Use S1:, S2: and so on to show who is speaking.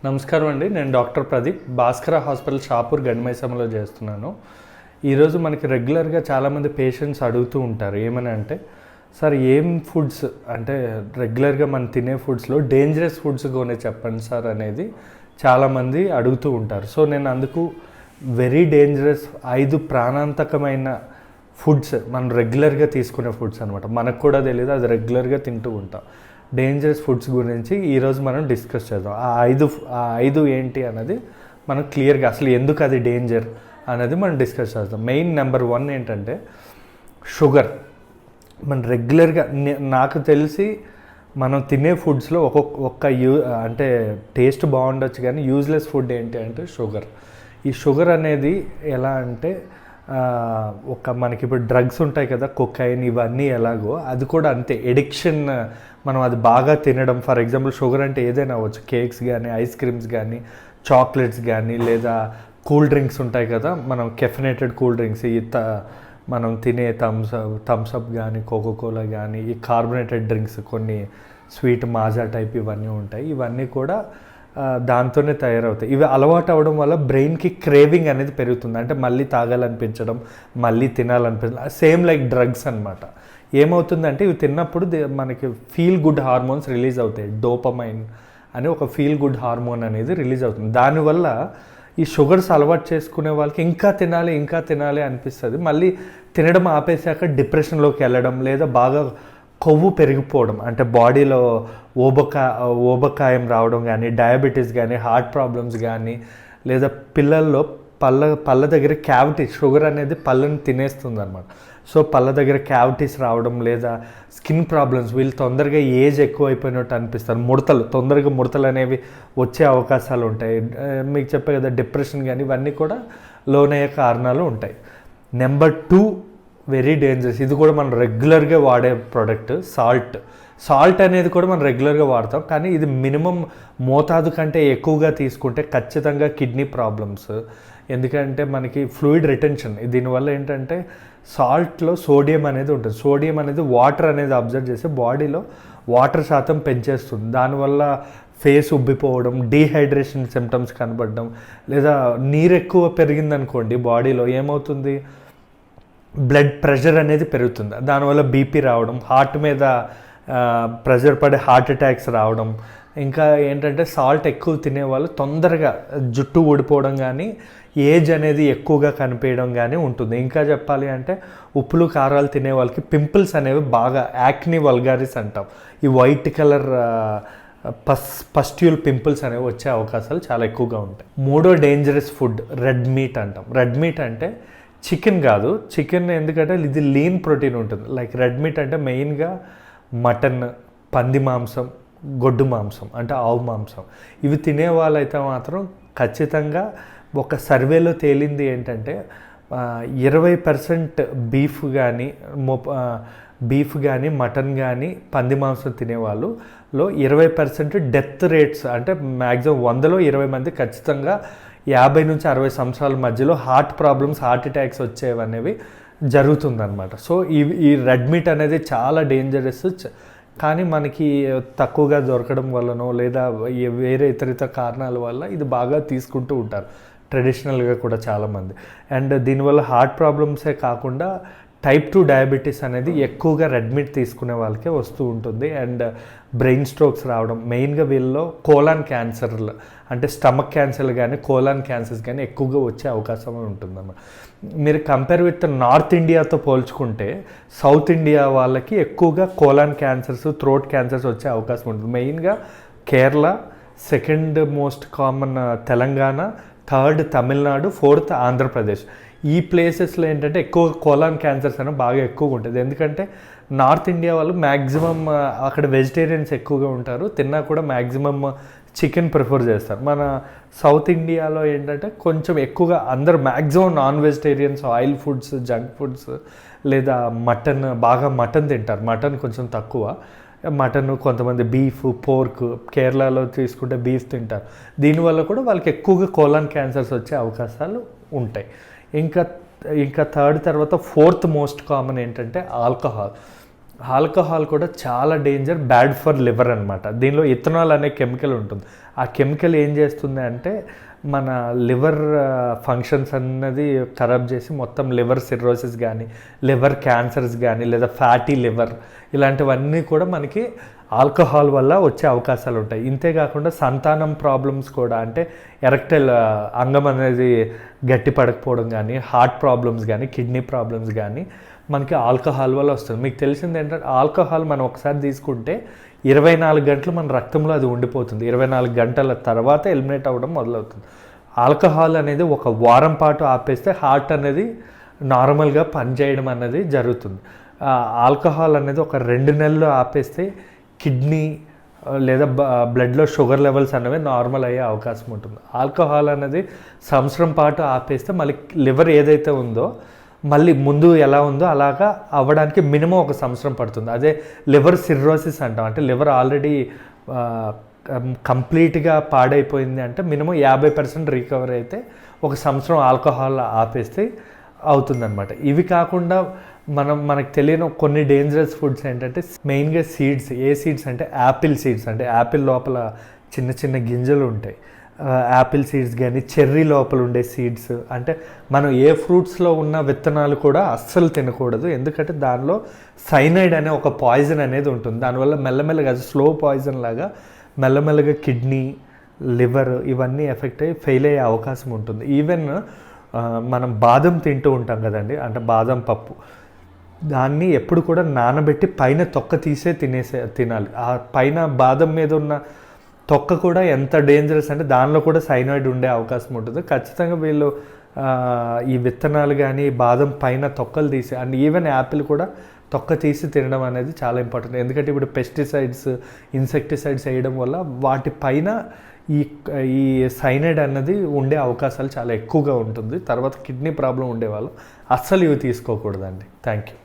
S1: నమస్కారం అండి. నేను డాక్టర్ ప్రదీప్, భాస్కర హాస్పిటల్ షాపూర్ గండిమైసంలో చేస్తున్నాను. ఈరోజు మనకి రెగ్యులర్గా చాలామంది పేషెంట్స్ అడుగుతూ ఉంటారు ఏమని అంటే, సార్ ఏం ఫుడ్స్ అంటే రెగ్యులర్గా మనం తినే ఫుడ్స్లో డేంజరస్ ఫుడ్స్ కొనే చెప్పండి సార్ అనేది చాలామంది అడుగుతూ ఉంటారు. సో నేను అందుకు వెరీ డేంజరస్ 5 ప్రాణాంతకమైన ఫుడ్స్ మనం రెగ్యులర్గా తీసుకునే ఫుడ్స్ అనమాట, మనకు కూడా తెలియదు, అది రెగ్యులర్గా తింటూ ఉంటాం. డేంజరస్ ఫుడ్స్ గురించి ఈరోజు మనం డిస్కస్ చేద్దాం. ఆ ఐదు ఏంటి అన్నది మనం క్లియర్గా అసలు ఎందుకు అది డేంజర్ అనేది మనం డిస్కస్ చేద్దాం. మెయిన్ నెంబర్ 1 ఏంటంటే షుగర్. మనం రెగ్యులర్గా నాకు తెలిసి మనం తినే ఫుడ్స్లో ఒక్క అంటే టేస్ట్ బాగుండొచ్చు కానీ యూజ్లెస్ ఫుడ్ ఏంటి అంటే షుగర్. ఈ షుగర్ అనేది ఎలా అంటే మనకి ఇప్పుడు డ్రగ్స్ ఉంటాయి కదా, కొకైన్, ఇవన్నీ ఎలాగో అది కూడా అంతే ఎడిక్షన్. మనం అది బాగా తినడం, ఫర్ ఎగ్జాంపుల్ షుగర్ అంటే ఏదైనా అవ్వచ్చు, కేక్స్ కానీ, ఐస్ క్రీమ్స్ కానీ, చాక్లెట్స్ కానీ, లేదా కూల్ డ్రింక్స్ ఉంటాయి కదా, మనం కెఫినేటెడ్ కూల్ డ్రింక్స్, మనం తినే థమ్స్అప్ కానీ, కోకోకోలా కానీ, ఈ కార్బొనేటెడ్ డ్రింక్స్, కొన్ని స్వీట్ మాజా టైప్ ఇవన్నీ ఉంటాయి. ఇవన్నీ కూడా దాంతోనే తయారవుతాయి. ఇవి అలవాటు అవ్వడం వల్ల బ్రెయిన్కి క్రేవింగ్ అనేది పెరుగుతుంది. అంటే మళ్ళీ తాగాలనిపించడం, మళ్ళీ తినాలనిపించడం, సేమ్ లైక్ డ్రగ్స్ అనమాట. ఏమవుతుందంటే ఇవి తిన్నప్పుడు మనకి ఫీల్ గుడ్ హార్మోన్స్ రిలీజ్ అవుతాయి. డోపమైన్ అని ఒక ఫీల్ గుడ్ హార్మోన్ అనేది రిలీజ్ అవుతుంది. దానివల్ల ఈ షుగర్స్ అలవాటు చేసుకునే వాళ్ళకి ఇంకా తినాలి అనిపిస్తుంది. మళ్ళీ తినడం ఆపేశాక డిప్రెషన్లోకి వెళ్ళడం, లేదా బాగా కొవ్వు పెరిగిపోవడం, అంటే బాడీలో ఊబకాయం రావడం కానీ, డయాబెటీస్ కానీ, హార్ట్ ప్రాబ్లమ్స్ కానీ, లేదా పిల్లల్లో పళ్ళ దగ్గర క్యావిటీస్, షుగర్ అనేది పళ్ళని తినేస్తుంది అనమాట. సో పళ్ళ దగ్గర క్యావిటీస్ రావడం, లేదా స్కిన్ ప్రాబ్లమ్స్, వీళ్ళు తొందరగా ఏజ్ ఎక్కువ అయిపోయినట్టు అనిపిస్తారు. తొందరగా ముడతలు అనేవి వచ్చే అవకాశాలు ఉంటాయి. మీకు చెప్పే కదా, డిప్రెషన్ కానీ, ఇవన్నీ కూడా లోనయ్యే కారణాలు ఉంటాయి. నెంబర్ 2 వెరీ డేంజరస్, ఇది కూడా మనం రెగ్యులర్గా వాడే ప్రోడక్ట్, సాల్ట్ అనేది కూడా మనం రెగ్యులర్గా వాడతాం. కానీ ఇది మినిమం మోతాదు కంటే ఎక్కువగా తీసుకుంటే ఖచ్చితంగా కిడ్నీ ప్రాబ్లమ్స్. ఎందుకంటే మనకి ఫ్లూయిడ్ రిటెన్షన్, దీనివల్ల ఏంటంటే సాల్ట్లో సోడియం అనేది ఉంటుంది. సోడియం అనేది వాటర్ అనేది అబ్జర్వ్ చేసి బాడీలో వాటర్ శాతం పెంచేస్తుంది. దానివల్ల ఫేస్ ఉబ్బిపోవడం, డీహైడ్రేషన్ సిమ్టమ్స్ కనబడడం, లేదా నీరు ఎక్కువ పెరిగిందనుకోండి బాడీలో ఏమవుతుంది, బ్లడ్ ప్రెషర్ అనేది పెరుగుతుంది. దానివల్ల బీపీ రావడం, హార్ట్ మీద ప్రెషర్ పడి హార్ట్ అటాక్స్ రావడం. ఇంకా ఏంటంటే సాల్ట్ ఎక్కువ తినేవాళ్ళు తొందరగా జుట్టు ఊడిపోవడం కానీ, ఏజ్ అనేది ఎక్కువగా కనిపించడం కానీ ఉంటుంది. ఇంకా చెప్పాలి అంటే ఉప్పులు కారాలు తినే వాళ్ళకి పింపుల్స్ అనేవి బాగా, యాక్ని వల్గారిస్ అంటాం, ఈ వైట్ కలర్ పస్ట్యూల్ పింపుల్స్ అనేవి వచ్చే అవకాశాలు చాలా ఎక్కువగా ఉంటాయి. 3వ డేంజరస్ ఫుడ్ రెడ్ మీట్ అంటాం. రెడ్ మీట్ అంటే చికెన్ కాదు. చికెన్ ఎందుకంటే ఇది లీన్ ప్రోటీన్ ఉంటుంది. లైక్ రెడ్ మీట్ అంటే మెయిన్గా మటన్, పంది మాంసం, గొడ్డు మాంసం అంటే ఆవు మాంసం, ఇవి తినే వాళ్ళైతే మాత్రం ఖచ్చితంగా ఒక సర్వేలో తేలింది ఏంటంటే 20% బీఫ్ కానీ మటన్ కానీ పంది మాంసం తినేవాళ్ళలో 20% డెత్ రేట్స్, అంటే మ్యాక్సిమం 100లో 20 మంది ఖచ్చితంగా 50 నుంచి 60 సంవత్సరాల మధ్యలో హార్ట్ ప్రాబ్లమ్స్, హార్ట్ అటాక్స్ వచ్చేవనేవి జరుగుతుందన్నమాట. సో ఈ రెడ్ మీట్ అనేది చాలా డేంజరస్. కానీ మనకి తక్కువగా దొరకడం వల్లనో, లేదా వేరే ఇతర కారణాల వల్ల ఇది బాగా తీసుకుంటూ ఉంటారు ట్రెడిషనల్గా కూడా చాలామంది. అండ్ దీనివల్ల హార్ట్ ప్రాబ్లమ్సే కాకుండా టైప్ 2 డయాబెటీస్ అనేది ఎక్కువగా రెడ్ మీట్ తీసుకునే వాళ్ళకే వస్తూ ఉంటుంది. అండ్ బ్రెయిన్ స్ట్రోక్స్ రావడం, మెయిన్గా వీళ్ళలో కోలాన్ క్యాన్సర్లు, అంటే స్టమక్ క్యాన్సర్లు కానీ, కోలాన్ క్యాన్సర్స్ కానీ ఎక్కువగా వచ్చే అవకాశం ఉంటుందన్నమాట. మీరు కంపేర్ విత్ నార్త్ ఇండియాతో పోల్చుకుంటే సౌత్ ఇండియా వాళ్ళకి ఎక్కువగా కోలాన్ క్యాన్సర్స్, థ్రోట్ క్యాన్సర్స్ వచ్చే అవకాశం ఉంటుంది. మెయిన్గా Kerala, second most common Telangana, third Tamil Nadu, 4th Andhra Pradesh. ఈ ప్లేసెస్లో ఏంటంటే ఎక్కువ కోలాన్ క్యాన్సర్స్ అనేవి బాగా ఎక్కువగా ఉంటుంది. ఎందుకంటే నార్త్ ఇండియా వాళ్ళు మ్యాక్సిమం అక్కడ వెజిటేరియన్స్ ఎక్కువగా ఉంటారు, తిన్నా కూడా మ్యాక్సిమం చికెన్ ప్రిఫర్ చేస్తారు. మన సౌత్ ఇండియాలో ఏంటంటే కొంచెం ఎక్కువగా అందరు maximum non vegetarians, oil foods, junk foods, లేదా మటన్ తింటారు. మటన్ కొంచెం తక్కువ, మటన్, కొంతమంది బీఫ్, పోర్క్, కేరళలో తీసుకుంటే బీఫ్ తింటారు. దీనివల్ల కూడా వాళ్ళకి ఎక్కువగా కోలాన్ క్యాన్సర్స్ వచ్చే అవకాశాలు ఉంటాయి. ఇంకా థర్డ్ తర్వాత 4th మోస్ట్ కామన్ ఏంటంటే ఆల్కహాల్. ఆల్కహాల్ కూడా చాలా డేంజర్, బ్యాడ్ ఫర్ లివర్ అనమాట. దీనిలో ఇథనాల్ అనే కెమికల్ ఉంటుంది. ఆ కెమికల్ ఏం చేస్తుంది అంటే మన లివర్ ఫంక్షన్స్ అన్నది ఖరాబ్ చేసి మొత్తం లివర్ సిర్రోసిస్ కానీ, లివర్ క్యాన్సర్స్ కానీ, లేదా ఫ్యాటీ లివర్ ఇలాంటివన్నీ కూడా మనకి ఆల్కహాల్ వల్ల వచ్చే అవకాశాలు ఉంటాయి. ఇంతేకాకుండా సంతానం ప్రాబ్లమ్స్ కూడా, అంటే ఎరెక్టైల్ అంగం అనేది గట్టి పడకపోవడం కానీ, హార్ట్ ప్రాబ్లమ్స్ కానీ, కిడ్నీ ప్రాబ్లమ్స్ కానీ మనకి ఆల్కహాల్ వల్ల వస్తుంది. మీకు తెలిసింది ఏంటంటే ఆల్కహాల్ మనం ఒకసారి తీసుకుంటే 24 గంటలు మన రక్తంలో అది ఉండిపోతుంది. 24 గంటల తర్వాత ఎలిమినేట్ అవ్వడం మొదలవుతుంది. ఆల్కహాల్ అనేది ఒక వారం పాటు ఆపేస్తే హార్ట్ అనేది నార్మల్గా పనిచేయడం అనేది జరుగుతుంది. ఆల్కహాల్ అనేది ఒక 2 నెలలు ఆపేస్తే కిడ్నీ లేదా బ్లడ్లో షుగర్ లెవెల్స్ అనేవి నార్మల్ అయ్యే అవకాశం ఉంటుంది. ఆల్కహాల్ అనేది సంవత్సరం పాటు ఆపేస్తే మళ్ళీ లివర్ ఏదైతే ఉందో మళ్ళీ ముందు ఎలా ఉందో అలాగా అవ్వడానికి మినిమం ఒక సంవత్సరం పడుతుంది. అదే లివర్ సిర్రోసిస్ అంటాం, అంటే లివర్ ఆల్రెడీ కంప్లీట్గా పాడైపోయింది అంటే మినిమం 50% రికవర్ అయితే ఒక సంవత్సరం ఆల్కహాల్ ఆపేస్తే అవుతుందన్నమాట. ఇవి కాకుండా మనకు తెలియని కొన్ని డేంజరస్ ఫుడ్స్ ఏంటంటే మెయిన్గా సీడ్స్. ఏ సీడ్స్ అంటే యాపిల్ సీడ్స్, అంటే యాపిల్ లోపల చిన్న చిన్న గింజలు ఉంటాయి. యాపిల్ సీడ్స్ కానీ, చెర్రీ లోపల ఉండే సీడ్స్, అంటే మనం ఏ ఫ్రూట్స్లో ఉన్న విత్తనాలు కూడా అస్సలు తినకూడదు. ఎందుకంటే దానిలో సైనైడ్ అనే ఒక పాయిజన్ అనేది ఉంటుంది. దానివల్ల మెల్లమెల్లగా స్లో పాయిజన్ లాగా మెల్లమెల్లగా కిడ్నీ, లివర్ ఇవన్నీ ఎఫెక్ట్ అయ్యి ఫెయిల్ అయ్యే అవకాశం ఉంటుంది. ఈవెన్ మనం బాదం తింటూ ఉంటాం కదండి, అంటే బాదం పప్పు, దాన్ని ఎప్పుడు కూడా నానబెట్టి పైన తొక్క తీసే తినాలి. ఆ పైన బాదం మీద ఉన్న తొక్క కూడా ఎంత డేంజరస్ అంటే దానిలో కూడా సైనాయిడ్ ఉండే అవకాశం ఉంటుంది. ఖచ్చితంగా వీళ్ళు ఈ విత్తనాలు కానీ బాదం పైన తొక్కలు తీసి, అండ్ ఈవెన్ యాపిల్ కూడా తొక్క తీసి తినడం అనేది చాలా ఇంపార్టెంట్. ఎందుకంటే ఇప్పుడు పెస్టిసైడ్స్, ఇన్సెక్టిసైడ్స్ వేయడం వల్ల వాటి పైన ఈ సైనైడ్ అన్నది ఉండే అవకాశాలు చాలా ఎక్కువగా ఉంటుంది. తర్వాత కిడ్నీ ప్రాబ్లం ఉండేవాళ్ళు అస్సలు ఇవి తీసుకోకూడదండి. Thank you.